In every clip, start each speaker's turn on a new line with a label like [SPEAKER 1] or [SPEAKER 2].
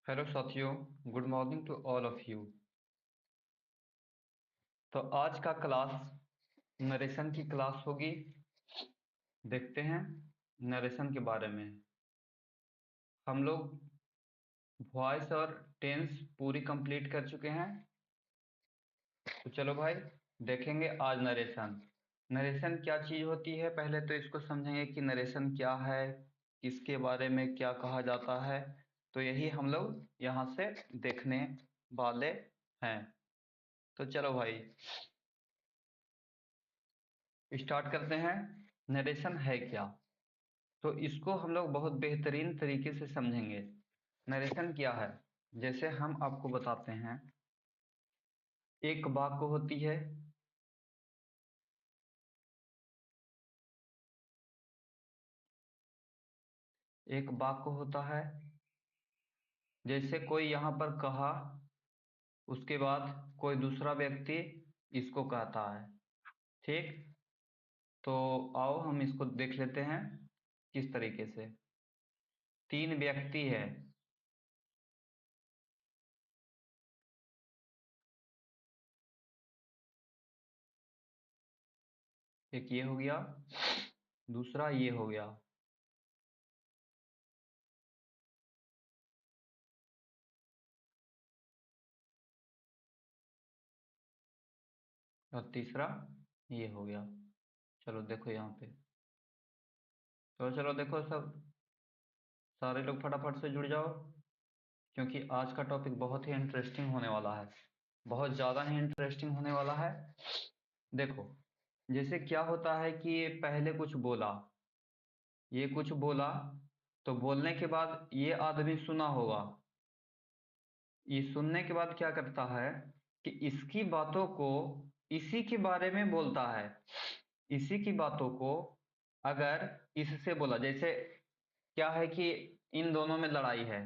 [SPEAKER 1] Hello साथियों, good morning to all of you. तो आज का क्लास नरेशन की क्लास होगी। देखते हैं नरेशन के बारे में। हम लोग वॉइस और टेंस पूरी कंप्लीट कर चुके हैं। तो चलो भाई, देखेंगे आज नरेशन। नरेशन क्या चीज़ होती है, पहले तो इसको समझेंगे कि नरेशन क्या है, किसके बारे में क्या कहा जाता है। तो यही हम लोग यहाँ से देखने वाले हैं। तो चलो भाई, स्टार्ट करते हैं। नरेशन है क्या, तो इसको हम लोग बहुत बेहतरीन तरीके से समझेंगे। नरेशन क्या है, जैसे हम आपको बताते हैं। एक वाक्य होती है, एक वाक्य होता है। जैसे कोई यहाँ पर कहा, उसके बाद कोई दूसरा व्यक्ति इसको कहता है। ठीक, तो आओ हम इसको देख लेते हैं किस तरीके से। तीन व्यक्ति है, एक ये हो गया, दूसरा ये हो गया, और तीसरा ये हो गया। चलो देखो यहाँ पे, चलो चलो देखो सब, सारे लोग फटाफट से जुड़ जाओ, क्योंकि आज का टॉपिक बहुत ही इंटरेस्टिंग होने वाला है। बहुत ज़्यादा ही इंटरेस्टिंग होने वाला है। देखो, जैसे क्या होता है कि ये पहले कुछ बोला, ये कुछ बोला, तो बोलने के बाद ये आदमी सुना होगा। ये सुनने के बाद क्या करता है कि इसकी बातों को, इसी के बारे में बोलता है। इसी की बातों को अगर इससे बोला, जैसे क्या है कि इन दोनों में लड़ाई है,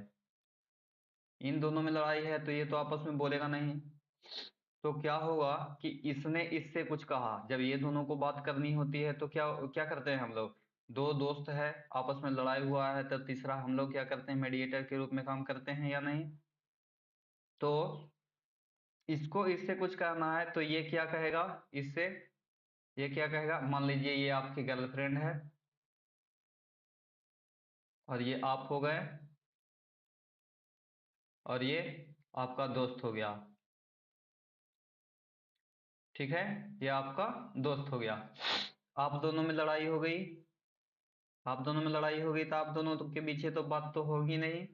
[SPEAKER 1] इन दोनों में लड़ाई है, तो ये तो आपस में बोलेगा नहीं। तो क्या होगा कि इसने इससे कुछ कहा। जब ये दोनों को बात करनी होती है तो क्या क्या करते हैं हम लोग, दो दोस्त है, आपस में लड़ाई हुआ है, तो तीसरा हम लोग क्या करते हैं, मेडिएटर के रूप में काम करते हैं या नहीं। तो इसको इससे कुछ कहना है, तो ये क्या कहेगा इससे, ये क्या कहेगा, मान लीजिए ये आपकी गर्लफ्रेंड है और ये आप हो गए, और ये आपका दोस्त हो गया। ठीक है, ये आपका दोस्त हो गया। आप दोनों में लड़ाई हो गई, आप दोनों में लड़ाई हो गई, तो आप दोनों के पीछे तो बात तो होगी नहीं।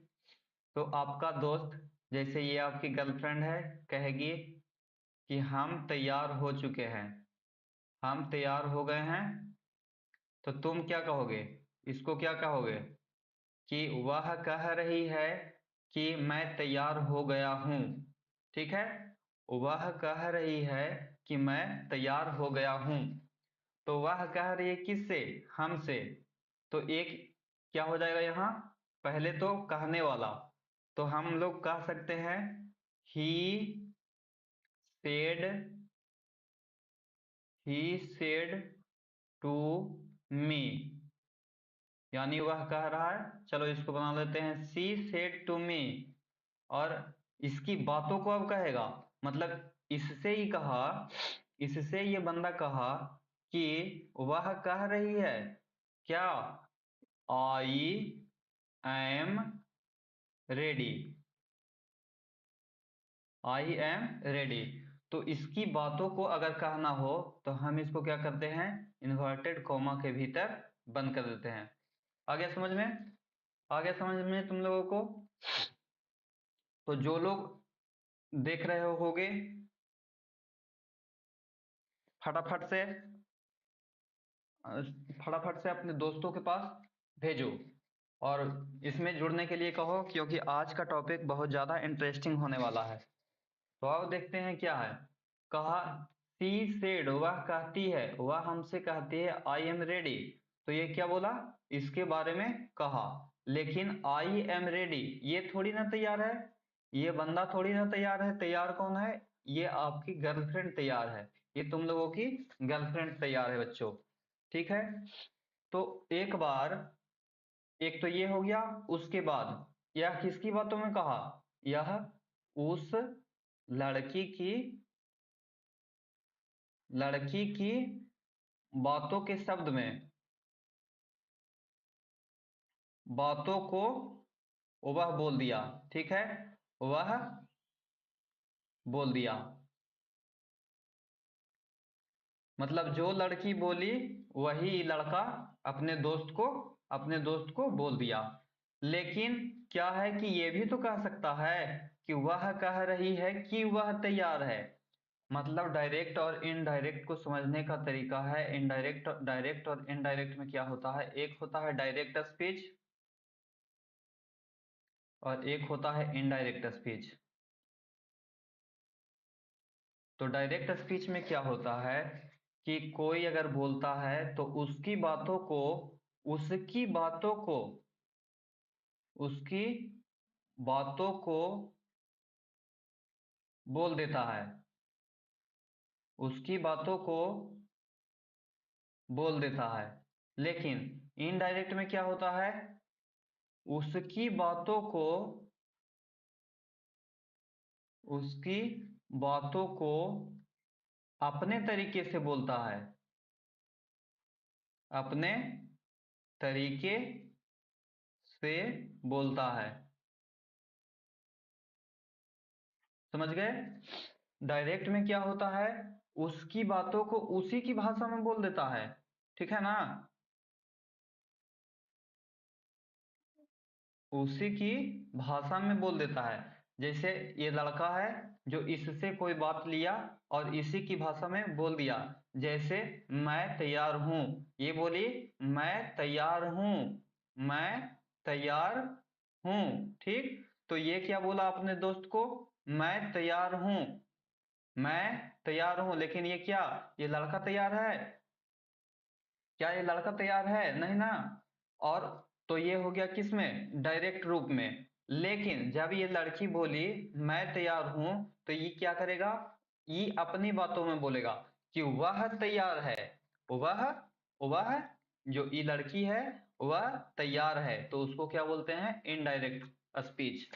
[SPEAKER 1] तो आपका दोस्त, जैसे ये आपकी गर्लफ्रेंड है, कहेगी कि हम तैयार हो चुके हैं, हम तैयार हो गए हैं। तो तुम क्या कहोगे, इसको क्या कहोगे कि वह कह रही है कि मैं तैयार हो गया हूं। ठीक है, वह कह रही है कि मैं तैयार हो गया हूं। तो वह कह रही है किससे, हमसे। तो एक क्या हो जाएगा यहाँ, पहले तो कहने वाला, तो हम लोग कह सकते हैं he said, he said to me, यानी वह कह रहा है। चलो इसको बना लेते हैं, सी सेड टू मी। और इसकी बातों को अब कहेगा, मतलब इससे ही कहा, इससे ये बंदा कहा कि वह कह रही है क्या, आई am ready, I am ready. तो इसकी बातों को अगर कहना हो तो हम इसको क्या करते हैं, इन्वर्टेड कॉमा के भीतर बंद कर देते हैं। आ गया समझ में, आ गया समझ में तुम लोगों को। तो जो लोग देख रहे होगे, फटाफट से फटाफट से अपने दोस्तों के पास भेजो, और इसमें जुड़ने के लिए कहो, क्योंकि आज का टॉपिक बहुत ज़्यादा इंटरेस्टिंग होने वाला है। तो आओ देखते हैं क्या है। कहा, सी सेड, वह कहती है, वह हमसे कहती है, आई एम रेडी। तो ये क्या बोला, इसके बारे में कहा। लेकिन आई एम रेडी, ये थोड़ी ना तैयार है, ये बंदा थोड़ी ना तैयार है। तैयार कौन है, ये आपकी गर्लफ्रेंड तैयार है, ये तुम लोगों की गर्लफ्रेंड तैयार है बच्चों। ठीक है, तो एक बार, एक तो ये हो गया। उसके बाद यह किसकी बातों में कहा? यह उस लड़की की बातों के शब्द में, बातों को वह बोल दिया। ठीक है, वह बोल दिया मतलब जो लड़की बोली वही लड़का अपने दोस्त को बोल दिया। लेकिन क्या है कि ये भी तो कह सकता है कि वह कह रही है कि वह तैयार है। मतलब डायरेक्ट और इनडायरेक्ट को समझने का तरीका है। डायरेक्ट और इनडायरेक्ट में क्या होता है? एक होता है डायरेक्ट स्पीच और एक होता है इनडायरेक्ट स्पीच। तो डायरेक्ट स्पीच में क्या होता है कि कोई अगर बोलता है तो उसकी बातों को बोल देता है, उसकी बातों को बोल देता है। लेकिन इनडायरेक्ट में क्या होता है? उसकी बातों को उसकी बातों को अपने तरीके से बोलता है, अपने तरीके से बोलता है। समझ गए? डायरेक्ट में क्या होता है? उसकी बातों को उसी की भाषा में बोल देता है। ठीक है ना? उसी की भाषा में बोल देता है। जैसे ये लड़का है जो इससे कोई बात लिया और इसी की भाषा में बोल दिया। जैसे मैं तैयार हूं, ये बोली मैं तैयार हूं, मैं तैयार हूं। ठीक, तो ये क्या बोला अपने दोस्त को? मैं तैयार हूं, मैं तैयार हूं। लेकिन ये लड़का तैयार है? क्या ये लड़का तैयार है? नहीं ना। और तो ये हो गया किसमें? डायरेक्ट रूप में। लेकिन जब ये लड़की बोली मैं तैयार हूं, तो ये क्या करेगा? ये अपनी बातों में बोलेगा कि वह तैयार है। वह वह जो ये लड़की है वह तैयार है। तो उसको क्या बोलते हैं? Indirect speech.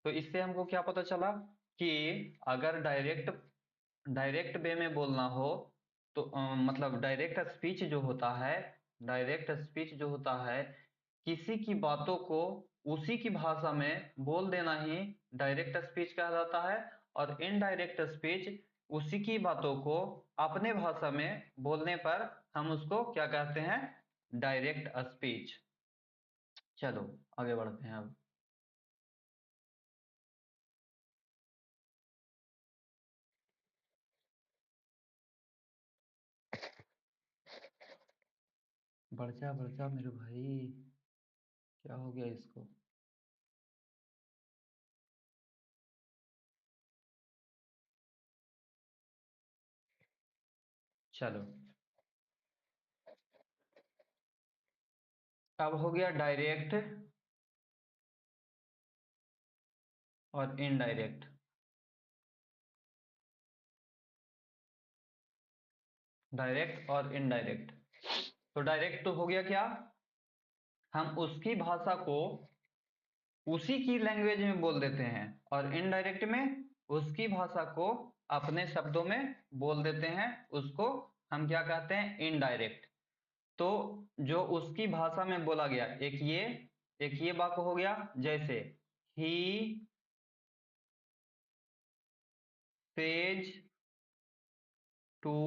[SPEAKER 1] तो इससे हमको क्या पता चला कि अगर डायरेक्ट वे में बोलना हो तो मतलब डायरेक्ट स्पीच जो होता है किसी की बातों को उसी की भाषा में बोल देना ही डायरेक्ट स्पीच कहा जाता है। और इनडायरेक्ट स्पीच उसी की बातों को अपने भाषा में बोलने पर हम उसको क्या कहते हैं? Direct speech. चलो आगे बढ़ते हैं अब। बढ़ जा मेरे भाई, क्या हो गया इसको? चलो, अब हो गया डायरेक्ट और इनडायरेक्ट। डायरेक्ट और इनडायरेक्ट। तो डायरेक्ट तो हो गया क्या? हम उसकी भाषा को उसी की लैंग्वेज में बोल देते हैं। और इनडायरेक्ट में उसकी भाषा को अपने शब्दों में बोल देते हैं। उसको हम क्या कहते हैं? इनडायरेक्ट। तो जो उसकी भाषा में बोला गया, एक ये वाक्य हो गया। जैसे ही सेज टू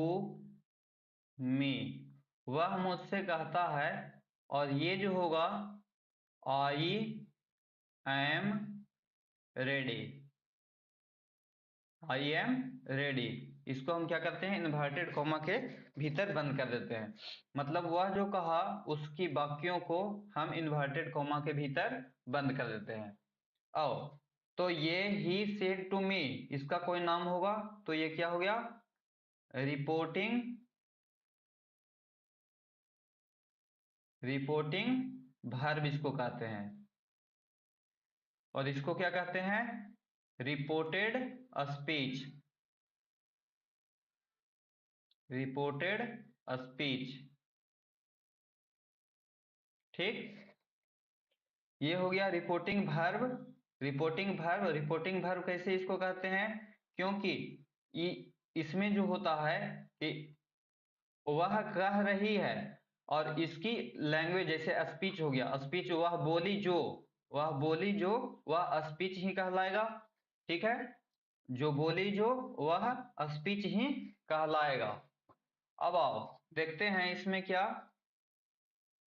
[SPEAKER 1] मी, वह मुझसे कहता है। और ये जो होगा आई am ready, I am ready. इसको हम क्या करते हैं? इन्वर्टेड कॉमा के भीतर बंद कर देते हैं। मतलब वह जो कहा उसकी वाक्यों को हम इन्वर्टेड कॉमा के भीतर बंद कर देते हैं। आओ, तो ये ही सेड टू मी, इसका कोई नाम होगा तो ये क्या हो गया? रिपोर्टिंग, वर्ब इसको कहते हैं। और इसको क्या कहते हैं? Reported speech, reported speech. ठीक, ये हो गया रिपोर्टिंग वर्ब। रिपोर्टिंग वर्ब कैसे इसको कहते हैं, क्योंकि इसमें जो होता है कि वह कह रही है और इसकी लैंग्वेज जैसे स्पीच हो गया, स्पीच वह बोली जो, वह स्पीच ही कहलाएगा। ठीक है, जो बोली जो वह स्पीच ही कहलाएगा। अब आओ देखते हैं इसमें क्या,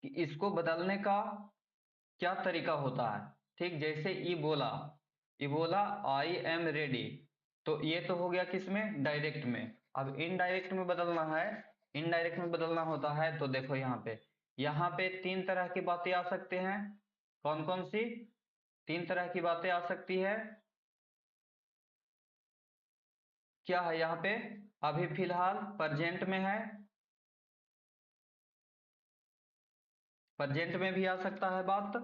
[SPEAKER 1] कि इसको बदलने का क्या तरीका होता है। ठीक, जैसे ई बोला आई एम रेडी, तो ये तो हो गया किसमें, डायरेक्ट में। अब इनडायरेक्ट में बदलना है, इनडायरेक्ट में बदलना होता है तो देखो यहाँ पे तीन तरह की बातें आ सकते हैं। कौन कौन सी तीन तरह की बातें आ सकती है, क्या है यहाँ पे, अभी फिलहाल प्रेजेंट में है, प्रेजेंट में भी आ सकता है बात,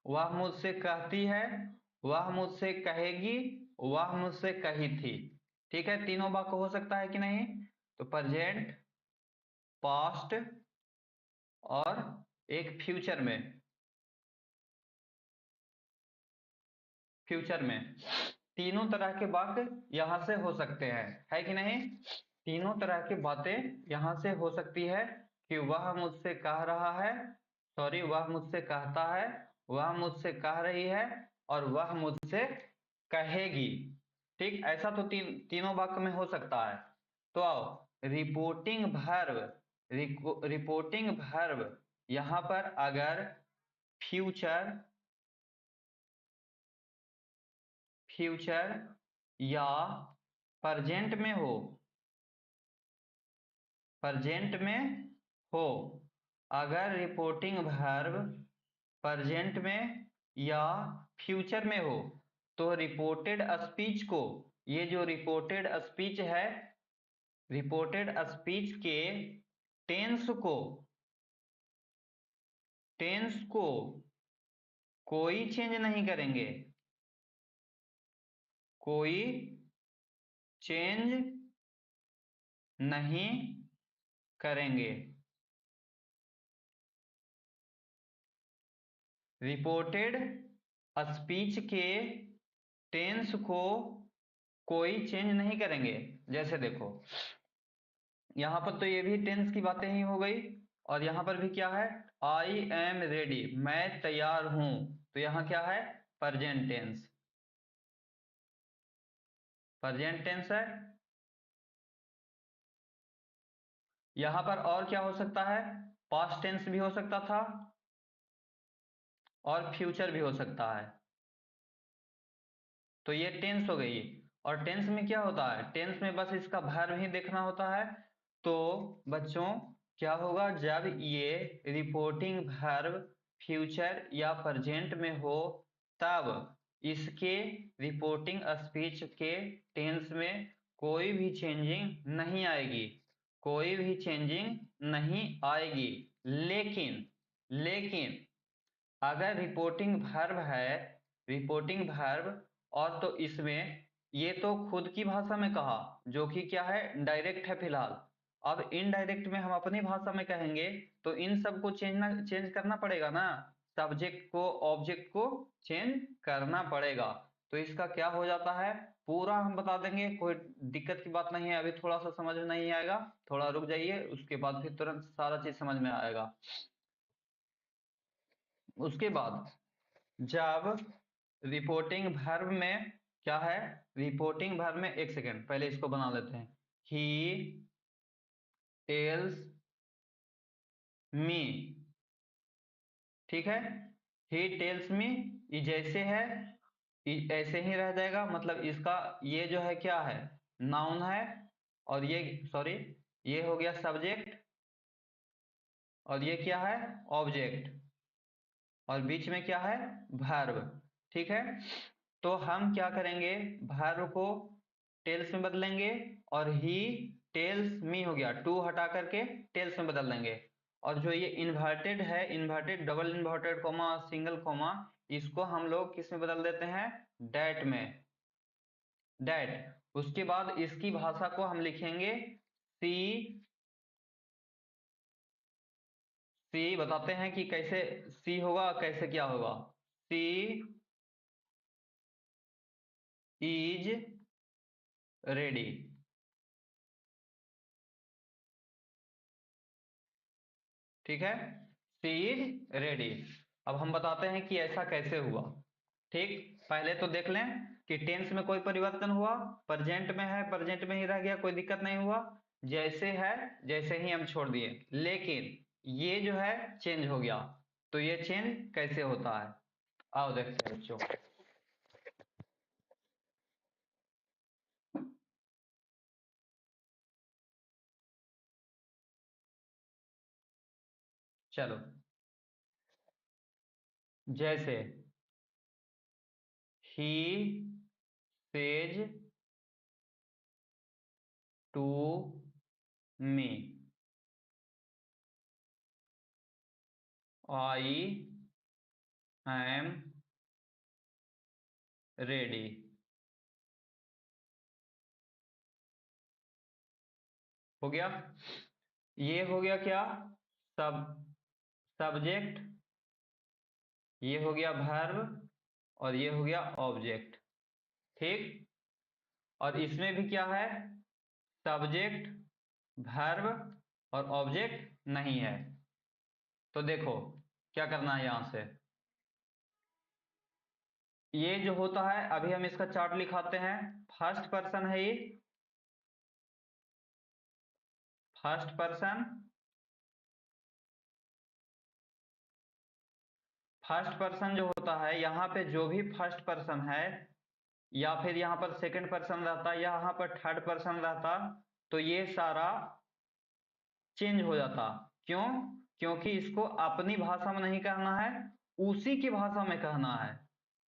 [SPEAKER 1] वह मुझसे कहती है, वह मुझसे कहेगी, वह मुझसे कही थी। ठीक है, तीनों वाक्य हो सकता है कि नहीं, तो प्रेजेंट, पास्ट और एक फ्यूचर में, तीनों तरह के वाक्य यहां से हो सकते हैं, है कि नहीं। तीनों तरह की बातें यहां से हो सकती है, कि वह मुझसे कह रहा है, सॉरी वह मुझसे कहता है, वह मुझसे कह रही है, और वह मुझसे कहेगी। ठीक, ऐसा तो तीनों वाक्य में हो सकता है। तो आओ रिपोर्टिंग वर्ब यहां पर अगर फ्यूचर या प्रेजेंट में हो, प्रेजेंट में हो, अगर रिपोर्टिंग वर्ब प्रेजेंट में या फ्यूचर में हो, तो रिपोर्टेड स्पीच को, ये जो रिपोर्टेड स्पीच है, रिपोर्टेड स्पीच के टेंस को, टेंस को कोई चेंज नहीं करेंगे, कोई चेंज नहीं करेंगे। रिपोर्टेड स्पीच के टेंस को कोई चेंज नहीं करेंगे। जैसे देखो यहां पर तो ये भी टेंस की बातें ही हो गई, और यहां पर भी क्या है, आई एम रेडी, मैं तैयार हूं, तो यहां क्या है, प्रेजेंट टेंस, प्रेजेंट टेंस है। यहां पर और क्या हो सकता है, पास्ट टेंस भी हो सकता था और फ्यूचर भी हो सकता है। तो ये टेंस हो गई, और टेंस में क्या होता है, टेंस में बस इसका वर्ब ही देखना होता है। तो बच्चों क्या होगा, जब ये रिपोर्टिंग वर्ब फ्यूचर या प्रेजेंट में हो, तब इसके रिपोर्टिंग स्पीच के टेंस में कोई भी चेंजिंग नहीं आएगी, कोई भी चेंजिंग नहीं आएगी। लेकिन अगर रिपोर्टिंग वर्ब है, रिपोर्टिंग वर्ब, और तो इसमें ये तो खुद की भाषा में कहा, जो कि क्या है, डायरेक्ट है फिलहाल। अब इनडायरेक्ट में हम अपनी भाषा में कहेंगे, तो इन सब को चेंज करना पड़ेगा ना, सब्जेक्ट को ऑब्जेक्ट को चेंज करना पड़ेगा। तो इसका क्या हो जाता है, पूरा हम बता देंगे, कोई दिक्कत की बात नहीं है। अभी थोड़ा सा समझ में नहीं आएगा, थोड़ा रुक जाइए, उसके बाद फिर तुरंत सारा चीज समझ में आएगा। उसके बाद जब रिपोर्टिंग वर्ब में क्या है, रिपोर्टिंग वर्ब में, एक सेकेंड पहले इसको बना लेते हैं, ही टेल्स मी, ठीक है, ही टेल्स मी, ये जैसे है ऐसे ही रह जाएगा, मतलब इसका ये जो है क्या है, नाउन है, और ये सॉरी ये हो गया सब्जेक्ट, और ये क्या है, ऑब्जेक्ट, और बीच में क्या है, वर्ब। ठीक है, तो हम क्या करेंगे, वर्ब को टेल्स में बदलेंगे, और ही टेल्स मी हो गया, टू हटा करके टेल्स में बदल देंगे। और जो ये इन्वर्टेड है, inverted double inverted comma single comma, इसको हम लोग किस में बदल देते हैं, डैट में, डैट। उसके बाद इसकी भाषा को हम लिखेंगे सी सी बताते हैं कि कैसे सी होगा, कैसे क्या होगा। सी इज रेडी। ठीक है, सी इज रेडी। अब हम बताते हैं कि ऐसा कैसे हुआ। ठीक, पहले तो देख लें कि टेंस में कोई परिवर्तन हुआ, प्रेजेंट में है, प्रेजेंट में ही रह गया, कोई दिक्कत नहीं हुआ, जैसे है जैसे ही हम छोड़ दिए। लेकिन ये जो है चेंज हो गया, तो ये चेंज कैसे होता है, आओ देखते हैं बच्चों। चलो, जैसे he says to me, I am ready. हो गया, ये हो गया क्या, सब सब्जेक्ट, ये हो गया वर्ब, और ये हो गया ऑब्जेक्ट। ठीक, और इसमें भी क्या है, सब्जेक्ट, वर्ब और ऑब्जेक्ट नहीं है। तो देखो क्या करना है, यहां से ये जो होता है, अभी हम इसका चार्ट लिखाते हैं। फर्स्ट पर्सन है ये, फर्स्ट पर्सन, फर्स्ट पर्सन जो होता है, यहाँ पे जो भी फर्स्ट पर्सन है, या फिर यहाँ पर सेकंड पर्सन रहता, या यहाँ पर थर्ड पर्सन रहता, तो ये सारा चेंज हो जाता। क्यों, क्योंकि इसको अपनी भाषा में नहीं कहना है, उसी की भाषा में कहना है,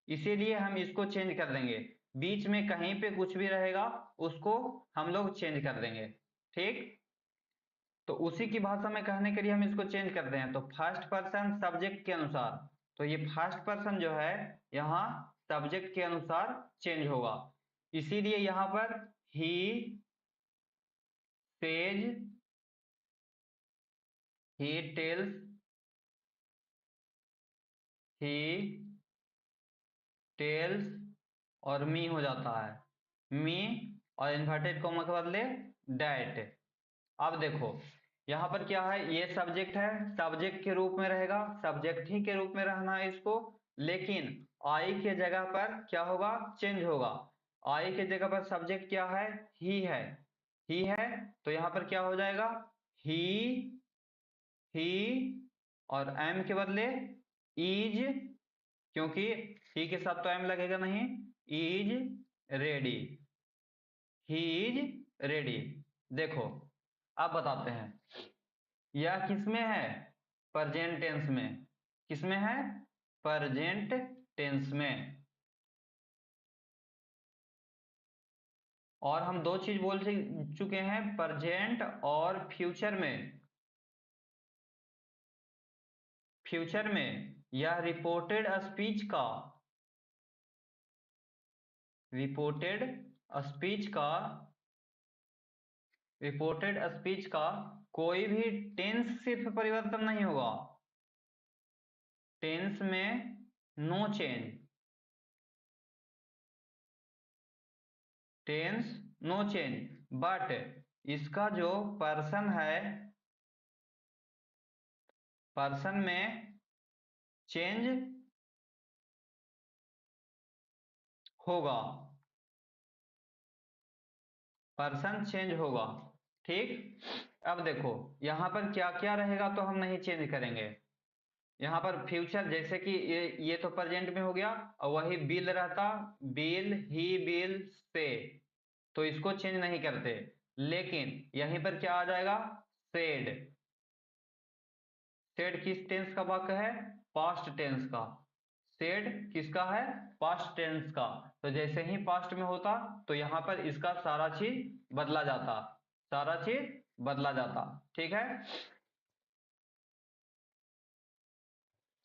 [SPEAKER 1] इसीलिए हम इसको चेंज कर देंगे। बीच में कहीं पे कुछ भी रहेगा उसको हम लोग चेंज कर देंगे। ठीक, तो उसी की भाषा में कहने के लिए हम इसको चेंज कर दें। तो फर्स्ट पर्सन सब्जेक्ट के अनुसार, तो ये फर्स्ट पर्सन जो है यहाँ सब्जेक्ट के अनुसार चेंज होगा, इसीलिए यहाँ पर he says, he tells, he tells और मी हो जाता है, मी और इन्वर्टेड कॉमा के बदले डैट। अब देखो यहाँ पर क्या है, ये सब्जेक्ट है, सब्जेक्ट के रूप में रहेगा, सब्जेक्ट ही के रूप में रहना है इसको, लेकिन आई के जगह पर क्या होगा, चेंज होगा। आई के जगह पर सब्जेक्ट क्या है, ही है, ही है, तो यहाँ पर क्या हो जाएगा, ही, ही और एम के बदले इज, क्योंकि ही के साथ तो एम लगेगा नहीं, is ready, he is ready. देखो अब बताते हैं यह किसमें है, प्रेजेंट टेंस में। किसमें है, प्रेजेंट टेंस में। और हम दो चीज बोल चुके हैं, प्रेजेंट और फ्यूचर में। फ्यूचर में यह रिपोर्टेड स्पीच का, रिपोर्टेड स्पीच का, रिपोर्टेड स्पीच का कोई भी टेंस सिर्फ परिवर्तन नहीं होगा, टेंस में no change, tense no change, but इसका जो पर्सन है, पर्सन में चेंज होगा, पर्सन चेंज होगा। ठीक, अब देखो यहां पर क्या क्या रहेगा, तो हम नहीं चेंज करेंगे। यहाँ पर फ्यूचर जैसे कि ये तो प्रेजेंट में हो गया, और वही बिल रहता, बिल, ही बिल से, तो इसको चेंज नहीं करते। लेकिन यहीं पर क्या आ जाएगा, सेड। सेड किस टेंस का वाक्य है, पास्ट टेंस का। सेड किसका है, पास्ट टेंस का। तो जैसे ही पास्ट में होता, तो यहाँ पर इसका सारा चीज बदला जाता, सारा चीज बदला जाता। ठीक है,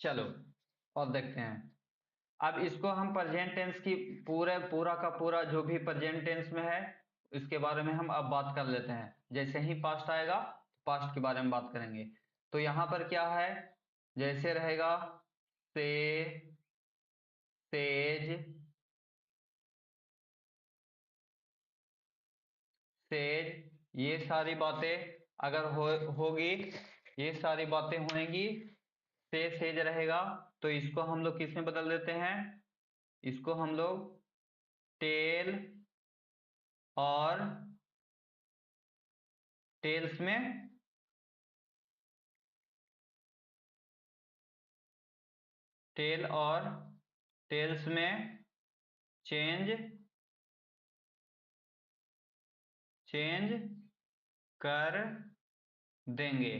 [SPEAKER 1] चलो और देखते हैं। अब इसको हम प्रेजेंट टेंस की पूरा का पूरा जो भी प्रेजेंट टेंस में है, इसके बारे में हम अब बात कर लेते हैं। जैसे ही पास्ट आएगा, पास्ट के बारे में बात करेंगे। तो यहाँ पर क्या है, जैसे रहेगा से, सेज, सेज, ये सारी बातें अगर होगी, ये सारी बातें होंगी, से सेज रहेगा, तो इसको हम लोग किस में बदल देते हैं, इसको हम लोग टेल और टेल्स में, टेल और टेल्स में चेंज चेंज कर देंगे।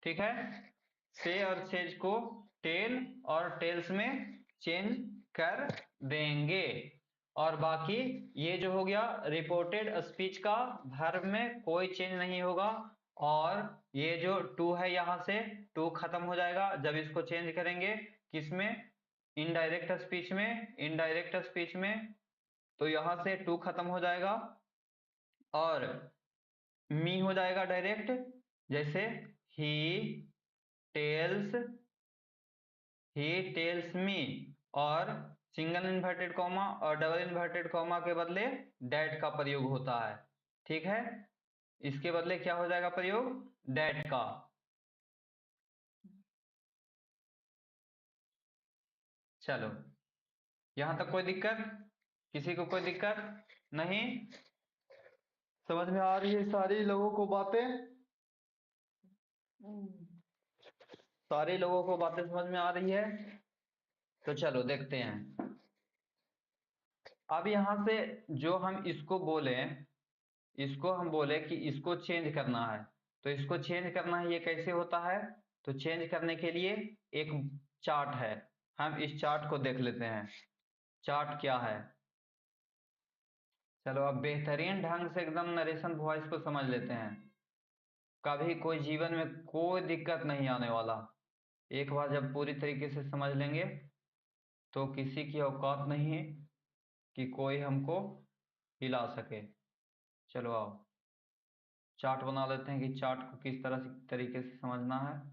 [SPEAKER 1] ठीक है, से और सेज को टेल और टेल्स में चेंज कर देंगे। और बाकी ये जो हो गया रिपोर्टेड स्पीच का वर्ब में कोई चेंज नहीं होगा, और ये जो टू है यहाँ से टू खत्म हो जाएगा जब इसको चेंज करेंगे किसमें, इनडायरेक्ट स्पीच में, इनडायरेक्ट स्पीच में, तो यहाँ से टू खत्म हो जाएगा और मी हो जाएगा डायरेक्ट, जैसे he tells, he tells me, और सिंगल इन्वर्टेड कॉमा और डबल इन्वर्टेड कॉमा के बदले डैट का प्रयोग होता है। ठीक है, इसके बदले क्या हो जाएगा प्रयोग, डैट का। चलो, यहां तक कोई दिक्कत, किसी को कोई दिक्कत नहीं, समझ में आ रही है सारी लोगों को बातें, सारे लोगों को बातें समझ में आ रही है। तो चलो देखते हैं, अब यहां से जो हम इसको बोले, इसको हम बोले कि इसको चेंज करना है, तो इसको चेंज करना है, ये कैसे होता है, तो चेंज करने के लिए एक चार्ट है, हम इस चार्ट को देख लेते हैं, चार्ट क्या है। चलो अब बेहतरीन ढंग से एकदम नरेशन वॉइस को समझ लेते हैं, कभी कोई जीवन में कोई दिक्कत नहीं आने वाला, एक बार जब पूरी तरीके से समझ लेंगे तो किसी की औकात नहीं है कि कोई हमको हिला सके। चलो आओ चार्ट बना लेते हैं कि चार्ट को किस तरह से तरीके से समझना है।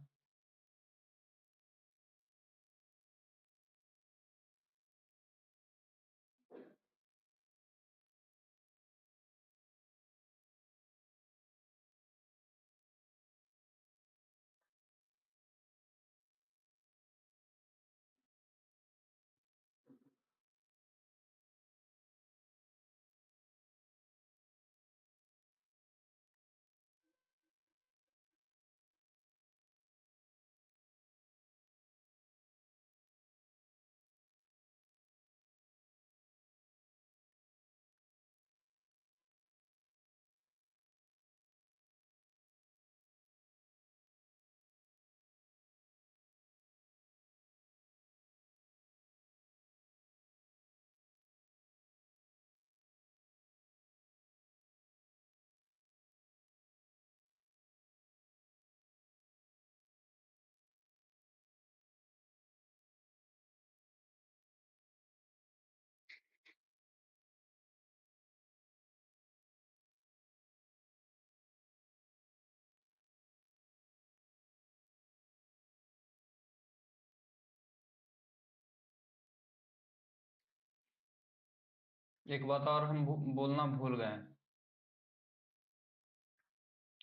[SPEAKER 1] एक बात और हम बोलना भूल गए,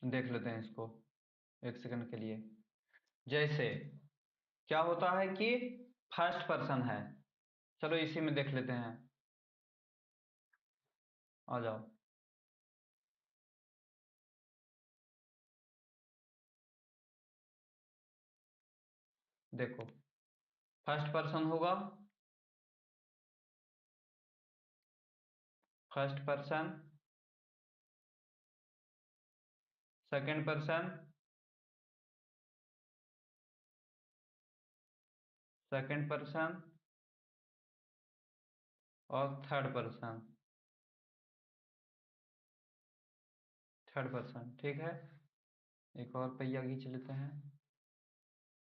[SPEAKER 1] देख लेते हैं इसको एक सेकंड के लिए। जैसे क्या होता है कि फर्स्ट पर्सन है, चलो इसी में देख लेते हैं, आ जाओ। देखो फर्स्ट पर्सन होगा, first person, second person, second person और थर्ड पर्सन, थर्ड पर्सन। ठीक है, एक और पहिया खींच लेते हैं,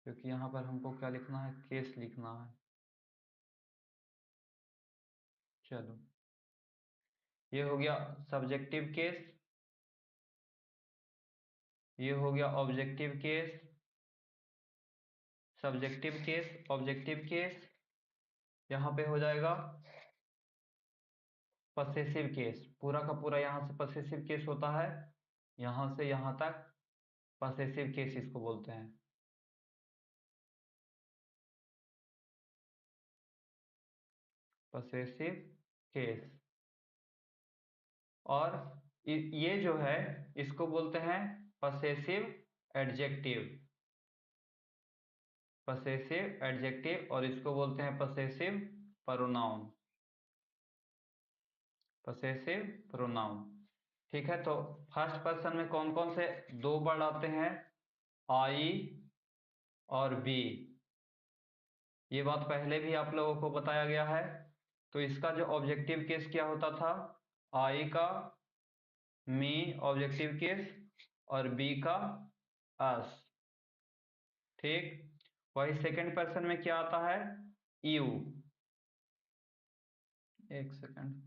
[SPEAKER 1] क्योंकि यहाँ पर हमको क्या लिखना है, केस लिखना है। चलो ये हो गया सब्जेक्टिव केस, ये हो गया objective case, subjective case, objective case. यहाँ पे हो जाएगा पसेसिव केस, पूरा का पूरा यहाँ से पसेसिव केस होता है, यहाँ से यहाँ तक पसेसिव केस इसको बोलते हैं। Possessive case. और ये जो है इसको बोलते हैं पसेसिव एडजेक्टिव, पसेसिव एडजेक्टिव, और इसको बोलते हैं पसेसिव प्रोनाउन, पसेसिव प्रोनाउन। ठीक है, तो फर्स्ट पर्सन में कौन कौन से दो वर्ड आते हैं, आई और बी। ये बात पहले भी आप लोगों को बताया गया है। तो इसका जो ऑब्जेक्टिव केस क्या होता था, आई का मी ऑब्जेक्टिव केस और बी का अस। ठीक, वही सेकंड पर्सन में क्या आता है, यू। एक सेकंड,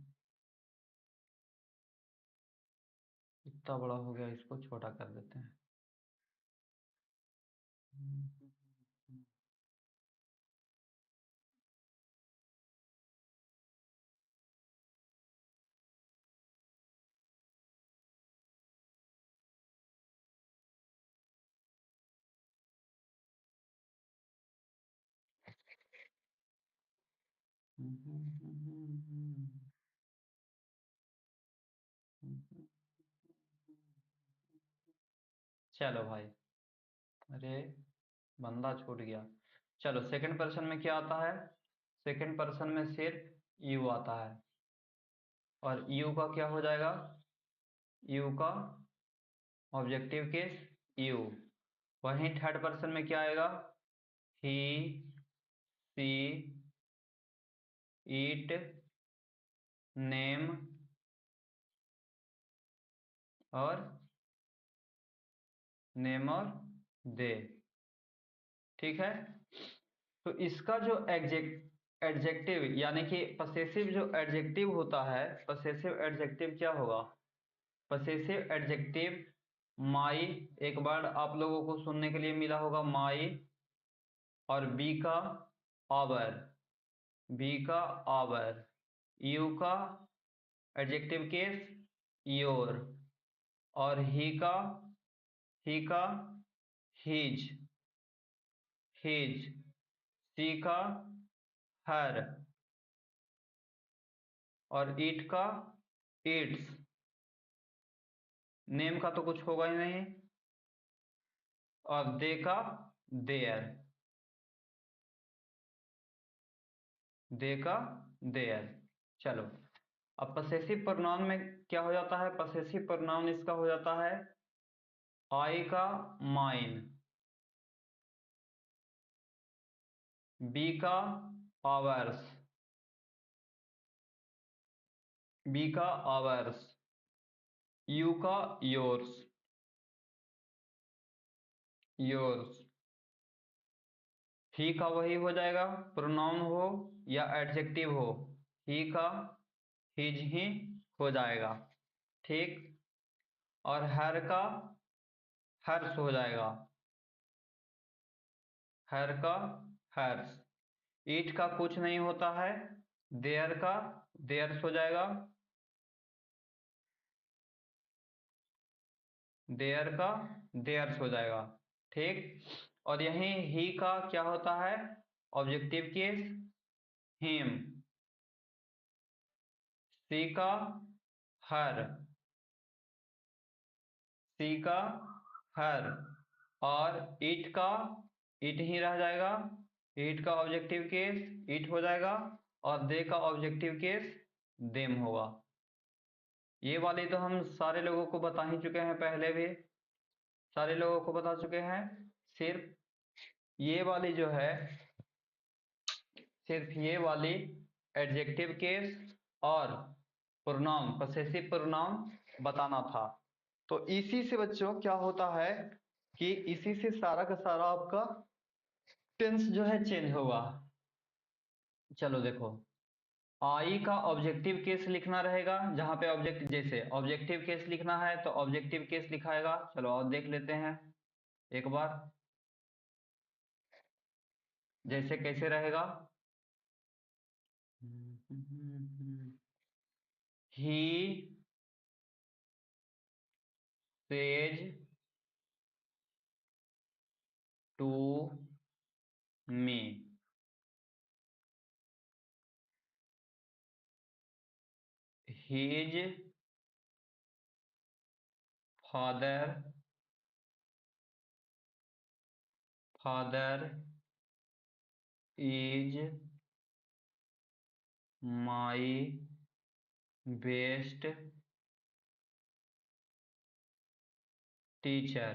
[SPEAKER 1] इतना बड़ा हो गया, इसको छोटा कर देते हैं। चलो भाई, अरे बंदा छूट गया। चलो सेकंड पर्सन में क्या आता है, सेकंड पर्सन में सिर्फ यू आता है, और यू का क्या हो जाएगा, यू का ऑब्जेक्टिव केस यू। वहीं थर्ड पर्सन में क्या आएगा, ही, सी, ईट, नेम और नेम और दे। ठीक है, तो इसका जो एडजेक्टिव यानी कि पसेसिव जो एडजेक्टिव होता है, पसेसिव एडजेक्टिव क्या होगा, पसेसिव एडजेक्टिव माई, एक बार आप लोगों को सुनने के लिए मिला होगा माई, और बी का आवर, बी का आवर, यू का एडजेक्टिव केस योर, और ही का हिज, हिज, सी का हर, और ईट का इट्स। नेम का तो कुछ होगा ही नहीं, और दे का देयर, दे का देयर। चलो, अब पसेसिव प्रोनाउन में क्या हो जाता है, पसेसिव प्रोनाउन इसका हो जाता है आई का माइन, बी का आवर्स, बी का आवर्स, यू का योर्स, योर्स। ही का वही हो जाएगा, प्रोनाउन हो या एडजेक्टिव हो, ही का हिज ही हो जाएगा। ठीक, और हर का हर्ष हो जाएगा, हर का हर्ष। ईट का कुछ नहीं होता है, देयर का देयर्स हो जाएगा, देयर का देयर्स हो जाएगा। ठीक, और यहीं ही का क्या होता है, ऑब्जेक्टिव केस हिम, सी का हर, सी का हर, और इट ही रह जाएगा, इट का ऑब्जेक्टिव केस इट हो जाएगा, और दे का ऑब्जेक्टिव केस देम होगा। ये वाली तो हम सारे लोगों को बता ही चुके हैं, पहले भी सारे लोगों को बता चुके हैं। सिर्फ ये वाली जो है, सिर्फ ये वाली एडजेक्टिव केस और प्रोनाउन, पसेसिव प्रोनाउन बताना था। तो इसी से बच्चों क्या होता है कि इसी से सारा का सारा आपका टेंस जो है चेंज होगा। चलो देखो, आई का ऑब्जेक्टिव केस लिखना रहेगा, जहां पे ऑब्जेक्ट जैसे ऑब्जेक्टिव केस लिखना है तो ऑब्जेक्टिव केस लिखाएगा। चलो और देख लेते हैं एक बार, जैसे कैसे रहेगा। He says to me, his father is my best teacher।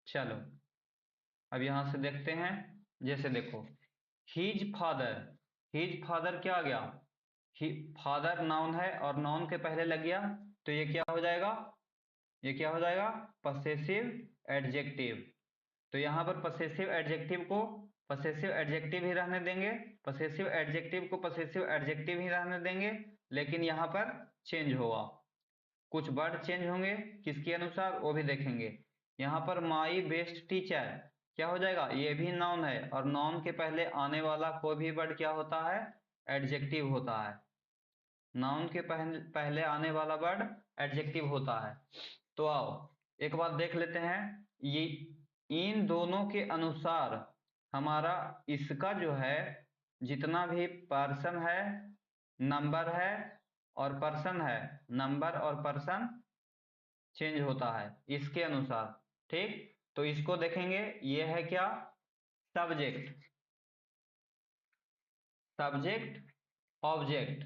[SPEAKER 1] चलो अब यहां से देखते हैं, जैसे देखो हिज फादर क्या आ गया, फादर नाउन है और नाउन के पहले लग गया, तो ये क्या हो जाएगा, ये क्या हो जाएगा, पसेसिव एडजेक्टिव। तो यहाँ पर पसेसिव एडजेक्टिव को पसेसिव एडजेक्टिव ही रहने देंगे, पसेसिव एडजेक्टिव को पसेसिव एडजेक्टिव ही रहने देंगे, लेकिन यहाँ पर चेंज होगा, कुछ वर्ड चेंज होंगे, किसके अनुसार वो भी देखेंगे। यहाँ पर माई बेस्ट टीचर क्या हो जाएगा, ये भी नाउन है और नाउन के पहले आने वाला कोई भी वर्ड क्या होता है, एडजेक्टिव होता है। नाउन के पहले आने वाला वर्ड एडजेक्टिव होता है। तो आओ एक बात देख लेते हैं, ये इन दोनों के अनुसार हमारा इसका जो है जितना भी पर्सन है, नंबर है और पर्सन है, नंबर और पर्सन चेंज होता है इसके अनुसार। ठीक, तो इसको देखेंगे, ये है क्या, subject, subject object,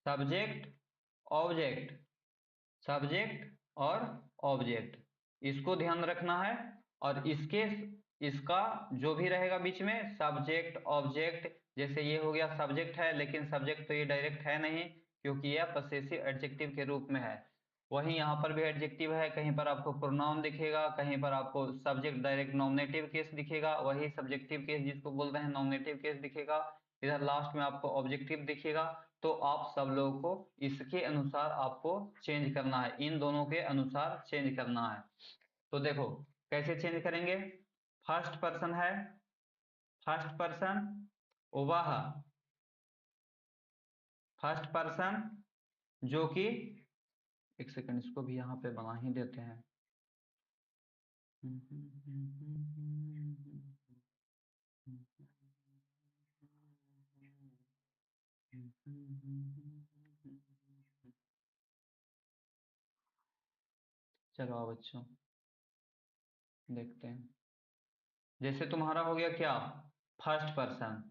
[SPEAKER 1] subject object, subject और ऑब्जेक्ट, इसको ध्यान रखना है। और इसका जो भी रहेगा बीच में सब्जेक्ट ऑब्जेक्ट, जैसे ये हो गया सब्जेक्ट है, लेकिन सब्जेक्ट तो ये डायरेक्ट है नहीं क्योंकि यह पसेसिव एडजेक्टिव के रूप में है। वहीं यहाँ पर भी एडजेक्टिव है, कहीं पर आपको प्रोनाउन दिखेगा, कहीं पर आपको सब्जेक्ट डायरेक्ट नॉमिनेटिव केस दिखेगा, वही सब्जेक्टिव केस जिसको बोलते हैं नॉमिनेटिव केस दिखेगा, इधर लास्ट में आपको ऑब्जेक्टिव दिखेगा। तो आप सब लोगों को इसके अनुसार आपको चेंज करना है, इन दोनों के अनुसार चेंज करना है। तो देखो कैसे चेंज करेंगे, फर्स्ट पर्सन है, फर्स्ट पर्सन वह, फर्स्ट पर्सन जो कि, एक सेकंड इसको भी यहाँ पे बना ही देते हैं। चलो आओ बच्चों देखते हैं, जैसे तुम्हारा हो गया क्या, first person,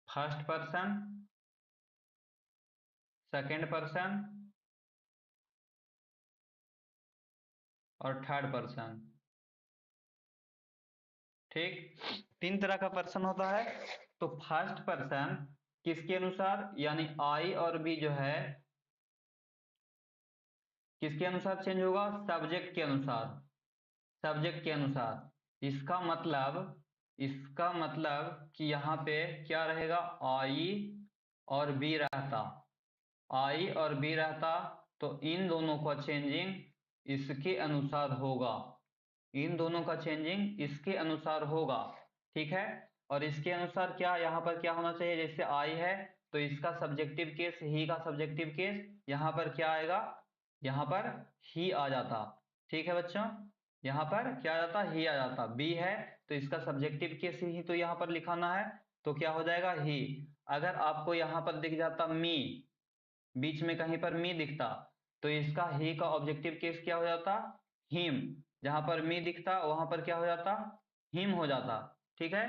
[SPEAKER 1] first person, second person और थर्ड पर्सन। ठीक, तीन तरह का पर्सन होता है। तो फर्स्ट पर्सन किसके अनुसार, यानी आई और बी जो है किसके अनुसार चेंज होगा, सब्जेक्ट के अनुसार, सब्जेक्ट के अनुसार। इसका मतलब कि यहाँ पे क्या रहेगा, आई और बी रहता, आई और बी रहता, तो इन दोनों का चेंजिंग इसके अनुसार होगा, इन दोनों का चेंजिंग इसके अनुसार होगा। ठीक है, और इसके अनुसार क्या यहाँ पर क्या होना चाहिए, जैसे आई है तो इसका सब्जेक्टिव केस, ही का सब्जेक्टिव केस यहाँ पर क्या आएगा, यहाँ पर ही आ जाता। ठीक है बच्चों, यहाँ पर क्या आ जाता, ही आ जाता। बी है तो इसका सब्जेक्टिव केस ही तो यहाँ पर लिखाना है, तो क्या हो जाएगा, ही। अगर आपको यहाँ पर दिख जाता मी, बीच में कहीं पर मी दिखता, तो इसका ही का ऑब्जेक्टिव केस क्या हो जाता, हिम। जहां पर मी दिखता वहां पर क्या हो जाता, हिम हो जाता। ठीक है,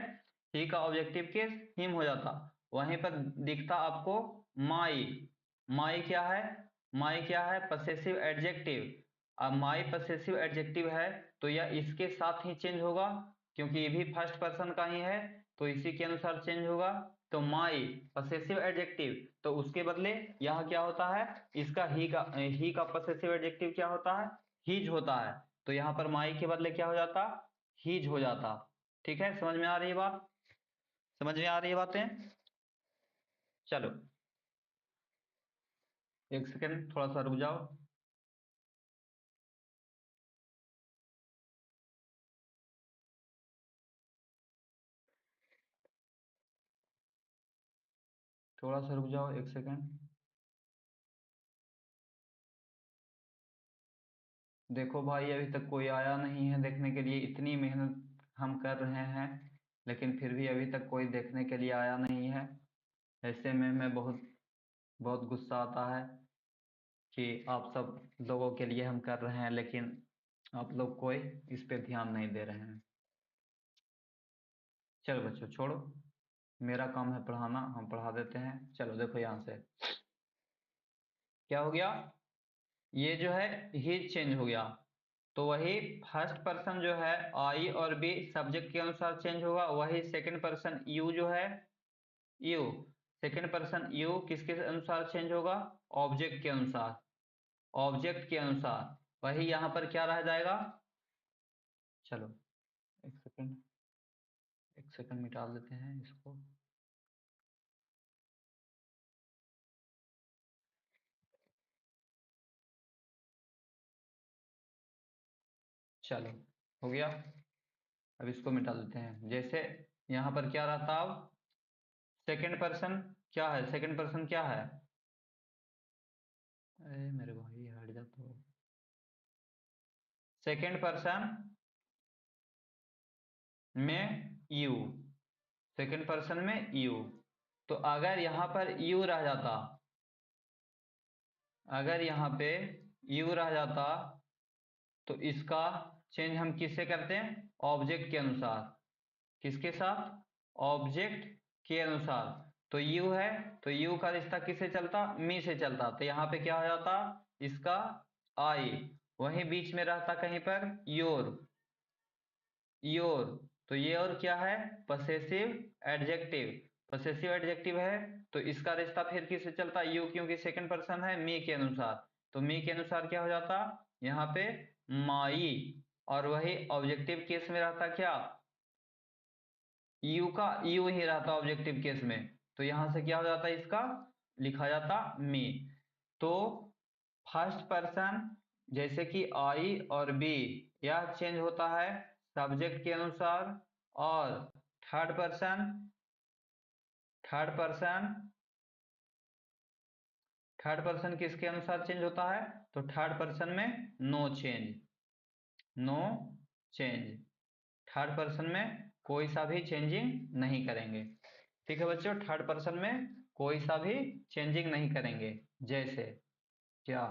[SPEAKER 1] ही का ऑब्जेक्टिव केस हिम हो जाता। वहीं पर दिखता आपको माई, माई क्या है, माई क्या है, पसेसिव एडजेक्टिव। अब माई पसेसिव एडजेक्टिव है तो यह इसके साथ ही चेंज होगा, क्योंकि ये भी फर्स्ट पर्सन का ही है, तो इसी के अनुसार चेंज होगा। तो माई पसेसिव एडजेक्टिव, तो उसके बदले यहाँ क्या होता है, इसका ही का पसेसिव एडजेक्टिव क्या होता है, हीज होता है। तो यहाँ पर माई के बदले क्या हो जाता, हीज हो जाता। ठीक है, समझ में आ रही है बात? समझ में आ रही है बातें? चलो एक सेकेंड, थोड़ा सा रुक जाओ। थोड़ा सा रुक जाओ, एक सेकेंड। देखो भाई, अभी तक कोई आया नहीं है देखने के लिए। इतनी मेहनत हम कर रहे हैं, लेकिन फिर भी अभी तक कोई देखने के लिए आया नहीं है। ऐसे में मैं बहुत बहुत गुस्सा आता है कि आप सब लोगों के लिए हम कर रहे हैं, लेकिन आप लोग कोई इस पे ध्यान नहीं दे रहे हैं। चलो बच्चों छोड़ो, मेरा काम है पढ़ाना, हम पढ़ा देते हैं। चलो देखो यहाँ से क्या हो गया। ये जो है ही चेंज हो गया, तो वही फर्स्ट पर्सन जो है आई और बी सब्जेक्ट के अनुसार चेंज होगा। वही सेकंड पर्सन यू जो है, यू सेकंड पर्सन यू किसके अनुसार चेंज होगा? ऑब्जेक्ट के अनुसार। ऑब्जेक्ट के अनुसार वही यहाँ पर क्या रह जाएगा? चलो एक सेकंड, एक सेकंड मिटा देते हैं इसको। चलो हो गया। अब इसको मिटा देते हैं। जैसे यहाँ पर क्या रहता, अब सेकंड पर्सन क्या है? सेकंड पर्सन क्या है? अरे मेरे भाई हट जा तो। सेकंड पर्सन में यू, सेकंड पर्सन में यू। तो अगर यहां पर यू रह जाता, अगर यहाँ पे यू रह जाता, तो इसका चेंज हम किससे करते हैं? ऑब्जेक्ट के अनुसार। किसके साथ? ऑब्जेक्ट के अनुसार। तो यू है, तो यू का रिश्ता किससे चलता? मी से चलता। तो यहाँ पे क्या हो जाता? इसका आई, वहीं बीच में रहता कहीं पर योर, योर। तो ये और क्या है? Possessive adjective. पसेसिव एडजेक्टिव है, तो इसका रिश्ता फिर किससे चलता? यू, क्योंकि सेकंड पर्सन है, मी के अनुसार। तो मी के अनुसार क्या हो जाता यहाँ पे? माई। और वही ऑब्जेक्टिव केस में रहता क्या? यू का यू ही रहता ऑब्जेक्टिव केस में। तो यहां से क्या हो जाता? इसका लिखा जाता मी। तो फर्स्ट पर्सन जैसे कि आई और बी, यह चेंज होता है सब्जेक्ट के अनुसार। और third person, third person, third person किसके अनुसार चेंज होता है? तो थर्ड पर्सन में no change, no change. Third person में कोई सा भी चेंजिंग नहीं करेंगे। ठीक है बच्चों, थर्ड पर्सन में कोई सा भी चेंजिंग नहीं करेंगे। जैसे क्या?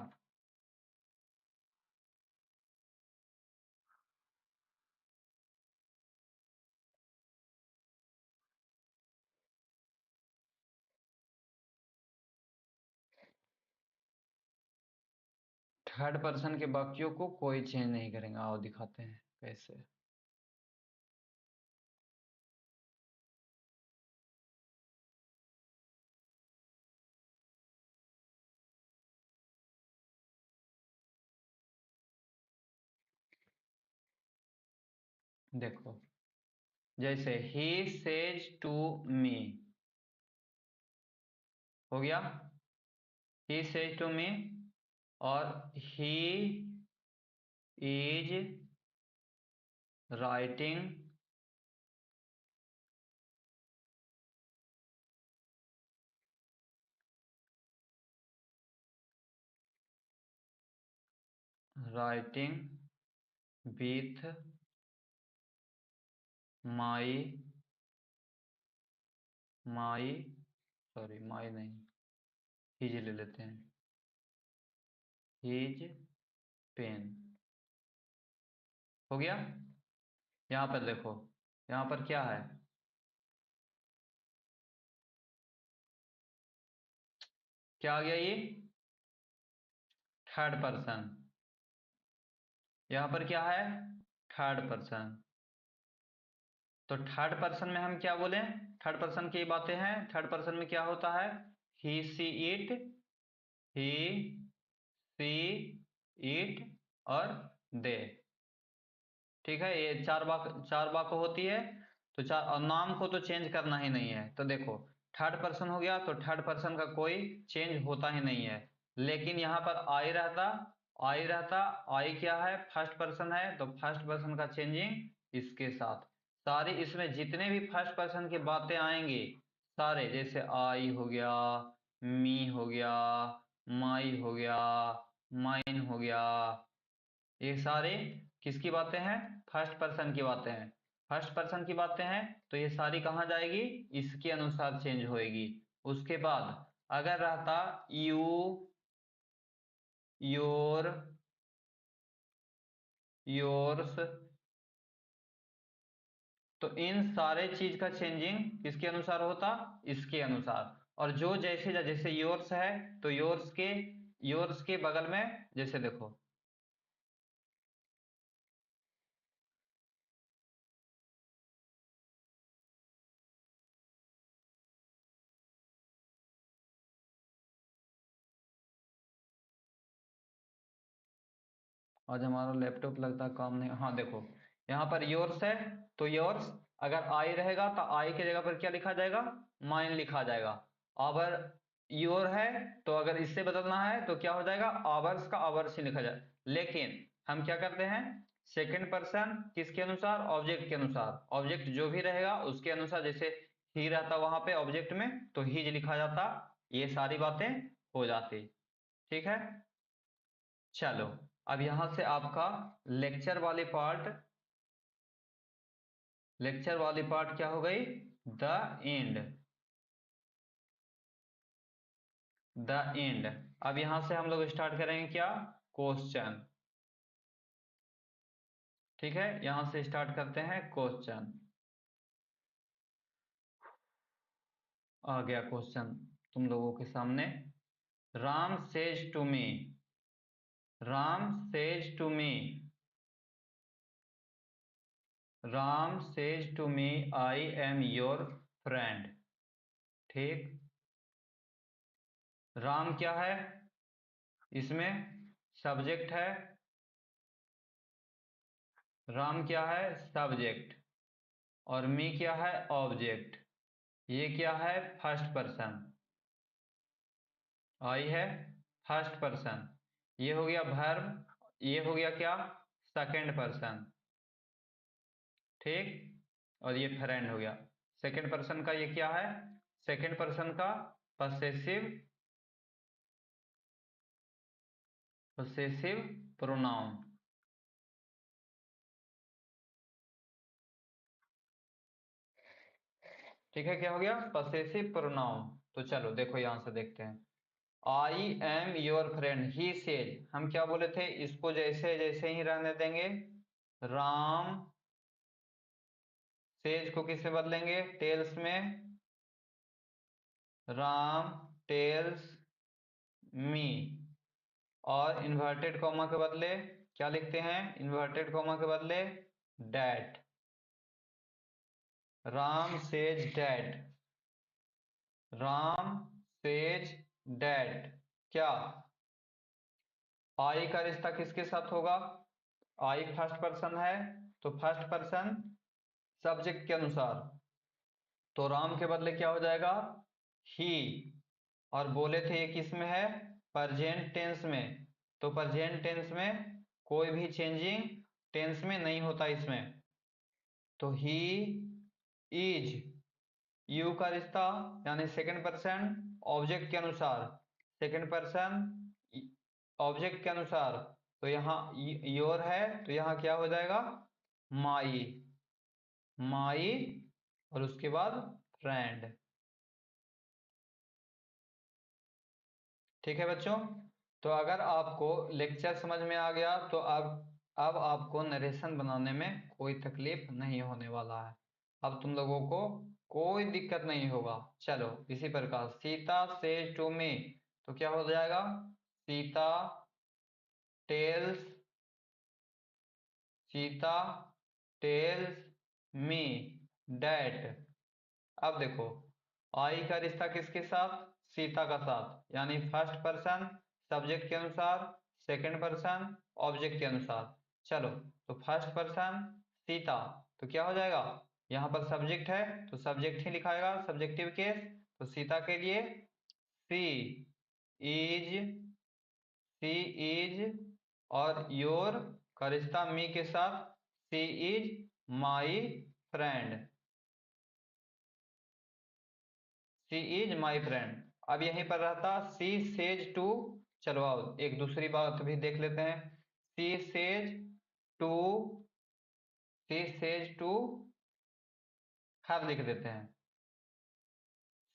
[SPEAKER 1] थर्ड पर्सन के वाक्यों को कोई चेंज नहीं करेंगे। आओ दिखाते हैं कैसे। देखो जैसे ही सेज टू मी, हो गया ही सेज टू मी। और he is writing, writing with my, my, sorry my नहीं, हिज ले लेते हैं, हिज पेन। हो गया। यहाँ पर देखो, यहाँ पर क्या है? क्या आ गया ये? Third person. यहाँ पर क्या है? Third person. तो थर्ड पर्सन में हम क्या बोले? थर्ड पर्सन की बातें हैं। थर्ड पर्सन में क्या होता है? ही see it, he see it और दे। ठीक है, ये चार वाक्य होती है। तो चार, और नाम को तो चेंज करना ही नहीं है। तो देखो थर्ड पर्सन हो गया, तो थर्ड पर्सन का कोई चेंज होता ही नहीं है। लेकिन यहाँ पर आई रहता, आई रहता, आई क्या है, फर्स्ट पर्सन है, तो फर्स्ट पर्सन का चेंजिंग इसके साथ। सारी इसमें जितने भी फर्स्ट पर्सन की बातें आएंगी सारे, जैसे आई हो गया, मी हो गया, माई हो गया, माइन हो गया, ये सारे किसकी बातें हैं, फर्स्ट पर्सन की बातें हैं। फर्स्ट पर्सन की बातें हैं तो ये सारी कहाँ जाएगी, इसके अनुसार चेंज होएगी। उसके बाद अगर रहता यू, योर, योर्स, तो इन सारे चीज का चेंजिंग किसके अनुसार होता, इसके अनुसार। और जो जैसे जैसे योर्स है तो योर्स के बगल में, जैसे देखो आज हमारा लैपटॉप लगता है काम नहीं, हाँ देखो यहाँ पर योर्स है, तो योर्स अगर आई रहेगा तो आई की जगह पर क्या लिखा जाएगा, माइन लिखा जाएगा। अगर योर है तो अगर इससे बदलना है तो क्या हो जाएगा, आवर्स का आवर्स ही लिखा जाए। लेकिन हम क्या करते हैं, सेकंड पर्सन किसके अनुसार, ऑब्जेक्ट के अनुसार, ऑब्जेक्ट जो भी रहेगा उसके अनुसार, जैसे ही रहता वहां पे ऑब्जेक्ट में तो हीज लिखा जाता, ये सारी बातें हो जाती। ठीक है, चलो अब यहां से आपका लेक्चर वाली पार्ट, लेक्चर वाली पार्ट क्या हो गई, द एंड, द एंड। अब यहां से हम लोग स्टार्ट करेंगे क्या, क्वेश्चन। ठीक है, यहां से स्टार्ट करते हैं क्वेश्चन। आ गया क्वेश्चन तुम लोगों के सामने। Ram says to me, Ram says to me, Ram says to me I am your friend. ठीक, राम क्या है, इसमें सब्जेक्ट है, राम क्या है सब्जेक्ट, और मी क्या है ऑब्जेक्ट। ये क्या है फर्स्ट पर्सन, आई है फर्स्ट पर्सन। ये हो गया वर्ब, ये हो गया क्या सेकंड पर्सन। ठीक, और ये फ्रेंड हो गया। सेकंड पर्सन का ये क्या है, सेकंड पर्सन का पसेसिव, पसेसिव प्रोनाउन। ठीक है, क्या हो गया पसेसिव प्रोनाउन। तो चलो देखो यहां से देखते हैं, आई am your friend, he says, हम क्या बोले थे, इसको जैसे जैसे ही रहने देंगे। राम सेज को किससे बदलेंगे, टेल्स में, राम टेल्स मी। और इन्वर्टेड कॉमा के बदले क्या लिखते हैं, इन्वर्टेड कॉमा के बदले that, Ram says that, Ram says that. क्या, आई का रिश्ता किसके साथ होगा, आई फर्स्ट पर्सन है तो फर्स्ट पर्सन सब्जेक्ट के अनुसार, तो राम के बदले क्या हो जाएगा ही। और बोले थे ये किस में है, प्रेजेंट टेंस में, तो प्रेजेंट टेंस में कोई भी चेंजिंग टेंस में नहीं होता इसमें। तो ही इज, यू का रिश्ता यानी सेकंड पर्सन ऑब्जेक्ट के अनुसार, सेकंड पर्सन ऑब्जेक्ट के अनुसार, तो यहाँ योर है तो यहाँ क्या हो जाएगा माई, माई, और उसके बाद फ्रेंड। ठीक है बच्चों, तो अगर आपको लेक्चर समझ में आ गया तो अब आपको नरेशन बनाने में कोई तकलीफ नहीं होने वाला है। अब तुम लोगों को कोई दिक्कत नहीं होगा। चलो इसी प्रकार सीता से टू मी, तो क्या हो जाएगा, Sita tells, Sita tells me that. अब देखो आई का रिश्ता किसके साथ, सीता का साथ, यानी फर्स्ट पर्सन सब्जेक्ट के अनुसार, सेकंड पर्सन ऑब्जेक्ट के अनुसार। चलो तो फर्स्ट पर्सन सीता, तो क्या हो जाएगा यहाँ पर सब्जेक्ट है तो सब्जेक्ट ही लिखाएगा, सब्जेक्टिव केस। तो सीता के लिए इज सी इज, और योर का रिश्ता मी के साथ, she is my friend, she is my friend. अब यहीं पर रहता सी सेज टू, चलो आओ एक दूसरी बात भी देख लेते हैं। She says to, she says to her लिख देते हैं,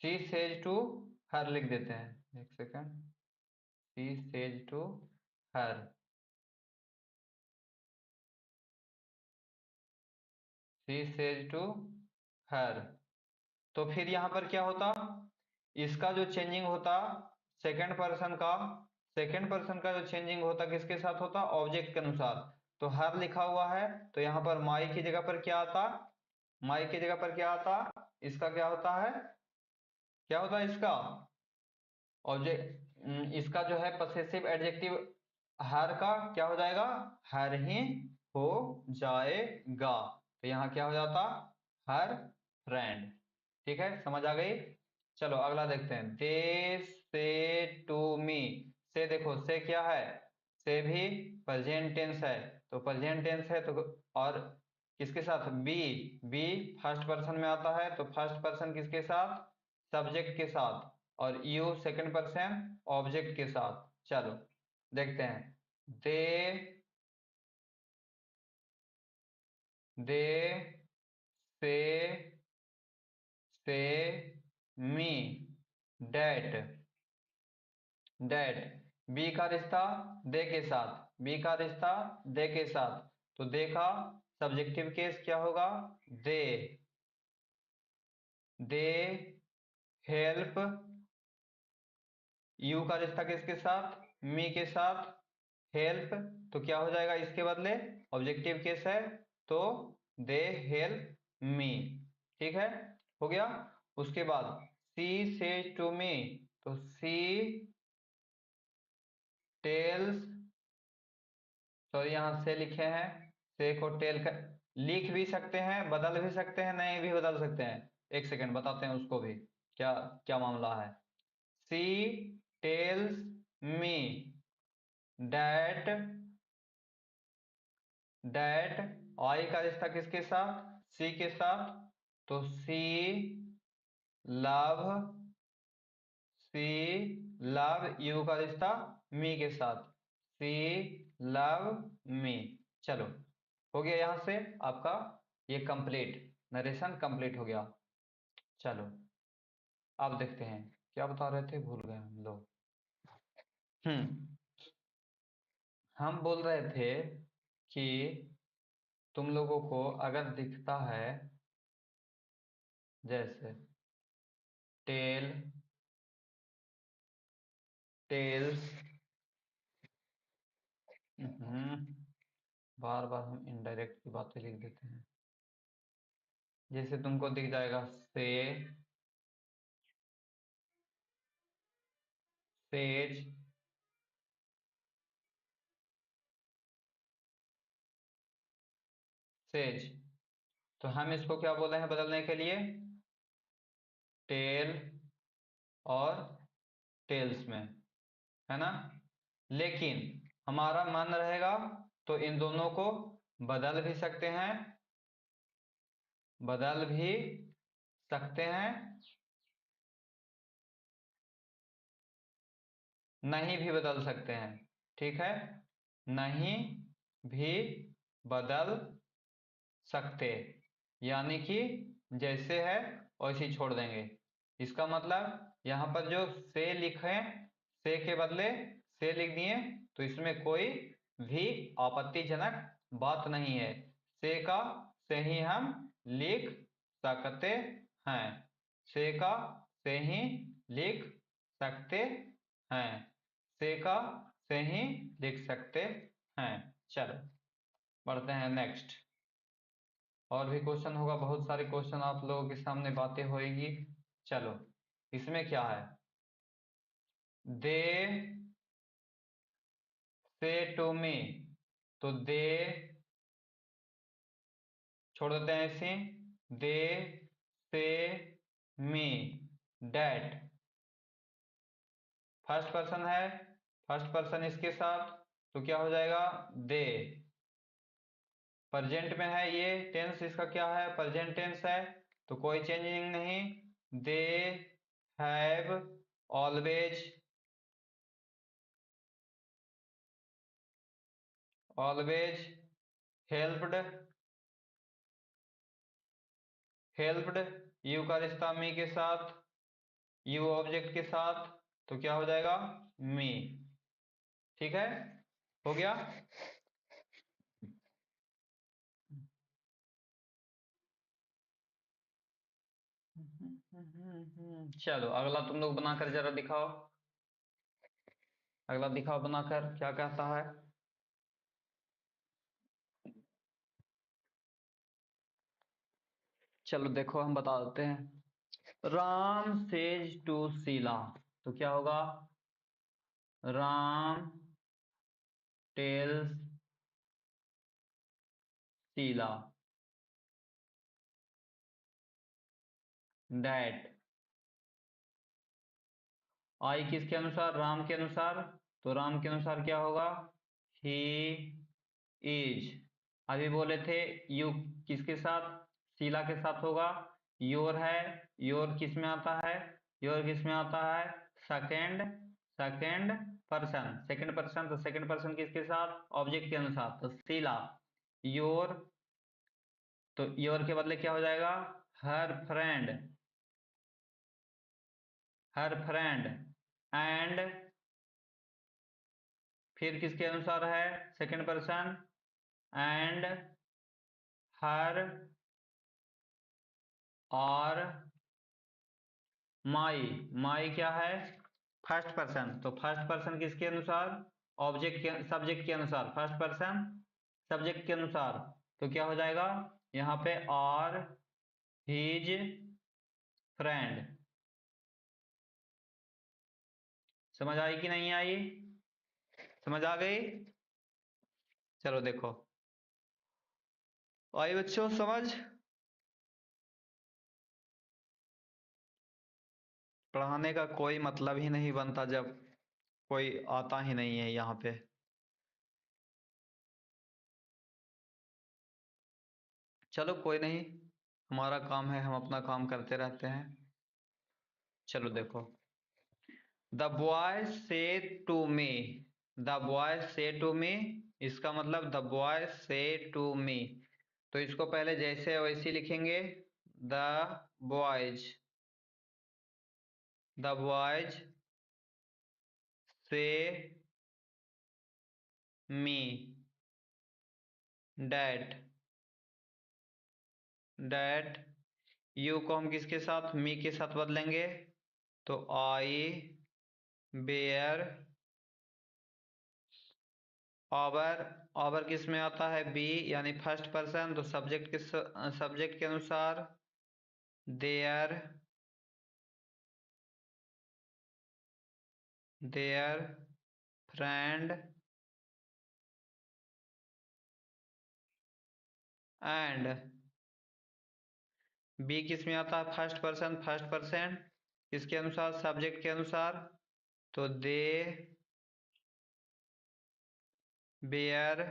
[SPEAKER 1] सी सेज टू हर लिख देते हैं, एक second, she says to her, she says to her. तो फिर यहां पर क्या होता, इसका जो चेंजिंग होता सेकंड पर्सन का, सेकंड पर्सन का जो चेंजिंग होता किसके साथ होता, ऑब्जेक्ट के अनुसार। तो हर लिखा हुआ है तो यहाँ पर माई की जगह पर क्या आता, माई की जगह पर क्या आता, इसका क्या होता है, क्या होता है इसका ऑब्जेक्ट, इसका जो है पसेसिव एडजेक्टिव हर का क्या हो जाएगा, हर ही हो जाएगा। तो यहाँ क्या हो जाता, हर फ्रेंड। ठीक है, समझ आ गई। चलो अगला देखते हैं। दे से टू मी, से देखो से क्या है, से भी प्रेजेंट टेंस है, तो प्रेजेंट टेंस है तो, और किसके साथ, बी, बी फर्स्ट पर्सन में आता है तो फर्स्ट पर्सन किसके साथ, सब्जेक्ट के साथ, और यू सेकंड पर्सन ऑब्जेक्ट के साथ। चलो देखते हैं। दे, दे से मी डैट, डैट बी का रिश्ता दे के साथ, बी का रिश्ता दे के साथ, तो दे का सब्जेक्टिव केस क्या होगा, दे, दे हेल्प, यू का रिश्ता किसके साथ, मी के साथ, हेल्प, तो क्या हो जाएगा इसके बदले, ऑब्जेक्टिव केस है तो दे हेल्प मी। ठीक है, हो गया। उसके बाद सी से टू मी, तो सी टेल्स, सॉरी यहाँ से लिखे हैं, से को टेल कर लिख भी सकते हैं, बदल भी सकते हैं, नहीं भी बदल सकते हैं। एक सेकंड बताते हैं उसको भी, क्या क्या मामला है। She tells me that, that I का रिश्ता किसके साथ, सी के साथ, तो she love, she love you का रिश्ता मी के साथ, सी लव मी। चलो हो गया, यहां से आपका ये कंप्लीट, नरेशन कंप्लीट हो गया। चलो अब देखते हैं क्या बता रहे थे, भूल गए हम लोग। हम्म, हम बोल रहे थे कि तुम लोगों को अगर दिखता है जैसे टेल, टेल्स, बार बार हम इनडायरेक्ट की बातें लिख देते हैं, जैसे तुमको दिख जाएगा से, सेज, सेज, तो हम इसको क्या बोले हैं बदलने के लिए, टेल और टेल्स में, है ना। लेकिन हमारा मन रहेगा तो इन दोनों को बदल भी सकते हैं, बदल भी सकते हैं, नहीं भी बदल सकते हैं। ठीक है, नहीं भी बदल सकते, यानी कि जैसे है वैसे ही छोड़ देंगे। इसका मतलब यहाँ पर जो से लिखे, से के बदले से लिख दिए, तो इसमें कोई भी आपत्तिजनक बात नहीं है, से का से ही हम लिख सकते हैं, से का से ही लिख सकते हैं, से का से ही लिख सकते हैं। चलो बढ़ते हैं नेक्स्ट। और भी क्वेश्चन होगा, बहुत सारे क्वेश्चन आप लोगों के सामने बातें होएगी। चलो इसमें क्या है, दे से टू मी, तो दे छोड़ देते हैं इसे, दे से मी डैट। फर्स्ट पर्सन है, फर्स्ट पर्सन इसके साथ, तो क्या हो जाएगा दे। प्रेजेंट में है, ये टेंस इसका क्या है प्रेजेंट टेंस है, तो कोई चेंजिंग नहीं। They have always always helped helped you का रिश्ता मी के साथ, यू ऑब्जेक्ट के साथ, तो क्या हो जाएगा मी। ठीक है, हो गया। चलो अगला तुम लोग बनाकर जरा दिखाओ, अगला दिखाओ बनाकर क्या कहता है। चलो देखो हम बता देते हैं। राम सेज टू शीला, तो क्या होगा राम टेल्स शीला दैट। आई किसके अनुसार राम के अनुसार, तो राम के अनुसार क्या होगा ही इज। अभी बोले थे यू किसके साथ शीला के साथ होगा, योर है, योर किस में आता है, योर किस में आता है second second person, second person, तो सेकेंड पर्सन किसके साथ ऑब्जेक्ट के अनुसार, तो शीला योर, तो योर के बदले क्या हो जाएगा हर फ्रेंड, हर फ्रेंड एंड, फिर किसके अनुसार है सेकेंड पर्सन एंड हर और माई, माई क्या है फर्स्ट पर्सन, तो फर्स्ट पर्सन किसके अनुसार ऑब्जेक्ट के सब्जेक्ट के अनुसार, फर्स्ट पर्सन सब्जेक्ट के अनुसार, तो क्या हो जाएगा यहाँ पे और हिज फ्रेंड। समझ आई कि नहीं आई, समझ आ गई। चलो देखो आई बच्चों समझ, पढ़ाने का कोई मतलब ही नहीं बनता जब कोई आता ही नहीं है यहाँ पे। चलो कोई नहीं, हमारा काम है, हम अपना काम करते रहते हैं। चलो देखो, द बॉय से टू मी, द बॉय से टू मी, इसका मतलब द बॉय से टू मी, तो इसको पहले जैसे वैसे लिखेंगे द बॉयज, द बॉयज से मी डैट, डैट यू को हम किसके साथ मी के साथ बदलेंगे, तो आई बेयर ओवर, ओवर किस में आता है बी यानी फर्स्ट पर्सन, तो सब्जेक्ट के सब्जेक्ट के अनुसार their, their friend and, B किस में आता है फर्स्ट पर्सन, फर्स्ट पर्सन किसके अनुसार सब्जेक्ट के अनुसार, तो they bear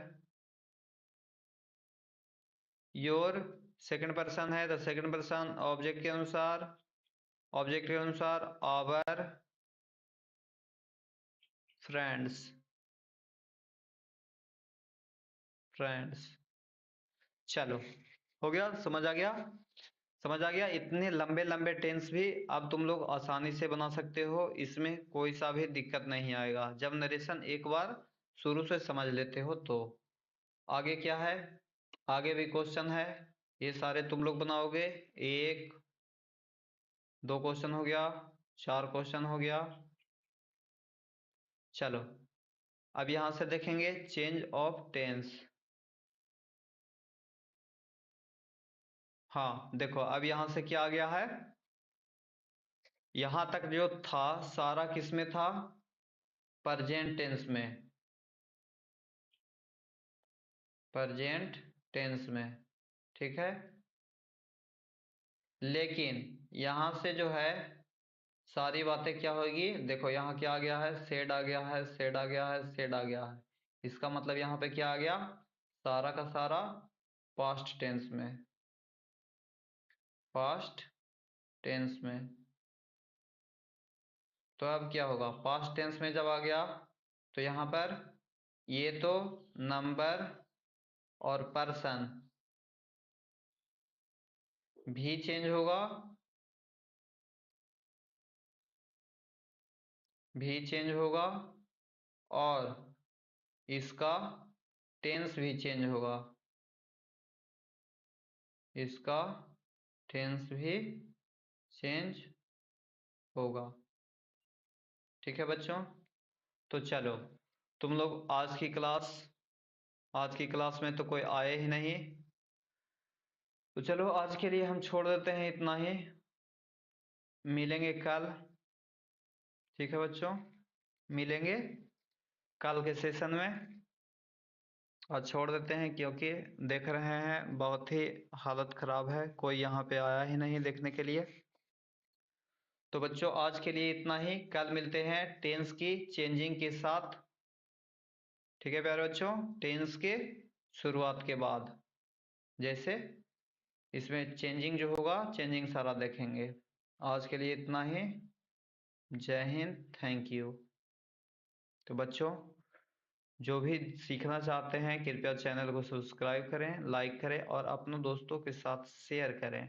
[SPEAKER 1] your, second person है तो सेकंड पर्सन ऑब्जेक्ट के अनुसार, ऑब्जेक्ट के अनुसार आवर फ्रेंड्स, फ्रेंड्स। चलो हो गया, समझ आ गया, समझ आ गया। इतने लंबे लंबे टेंस भी अब तुम लोग आसानी से बना सकते हो, इसमें कोई सा भी दिक्कत नहीं आएगा जब नरेशन एक बार शुरू से समझ लेते हो तो। आगे क्या है, आगे भी क्वेश्चन है, ये सारे तुम लोग बनाओगे। एक दो क्वेश्चन हो गया, चार क्वेश्चन हो गया। चलो अब यहां से देखेंगे चेंज ऑफ टेंस। हाँ देखो अब यहां से क्या आ गया है, यहां तक जो था सारा किस में था प्रेजेंट टेंस में, प्रेजेंट टेंस में, ठीक है। लेकिन यहाँ से जो है सारी बातें क्या होगी, देखो यहाँ क्या आ गया है, सेड आ गया है, सेड आ गया है, सेड आ गया है। इसका मतलब यहाँ पे क्या आ गया, सारा का सारा पास्ट टेंस में, पास्ट टेंस में। तो अब क्या होगा, पास्ट टेंस में जब आ गया तो यहाँ पर ये तो नंबर और पर्सन भी चेंज होगा, भी चेंज होगा, और इसका टेंस भी चेंज होगा, इसका टेंस भी चेंज होगा। ठीक है बच्चों, तो चलो तुम लोग आज की क्लास में तो कोई आए ही नहीं, तो चलो आज के लिए हम छोड़ देते हैं इतना ही, मिलेंगे कल। ठीक है बच्चों, मिलेंगे कल के सेशन में। और छोड़ देते हैं क्योंकि देख रहे हैं बहुत ही हालत खराब है, कोई यहाँ पे आया ही नहीं देखने के लिए। तो बच्चों आज के लिए इतना ही, कल मिलते हैं टेंस की चेंजिंग के साथ। ठीक है प्यारे बच्चों, टेंस के शुरुआत के बाद, जैसे इसमें चेंजिंग जो होगा, चेंजिंग सारा देखेंगे। आज के लिए इतना ही, जय हिंद, थैंक यू। तो बच्चों जो भी सीखना चाहते हैं कृपया चैनल को सब्सक्राइब करें, लाइक करें और अपने दोस्तों के साथ शेयर करें।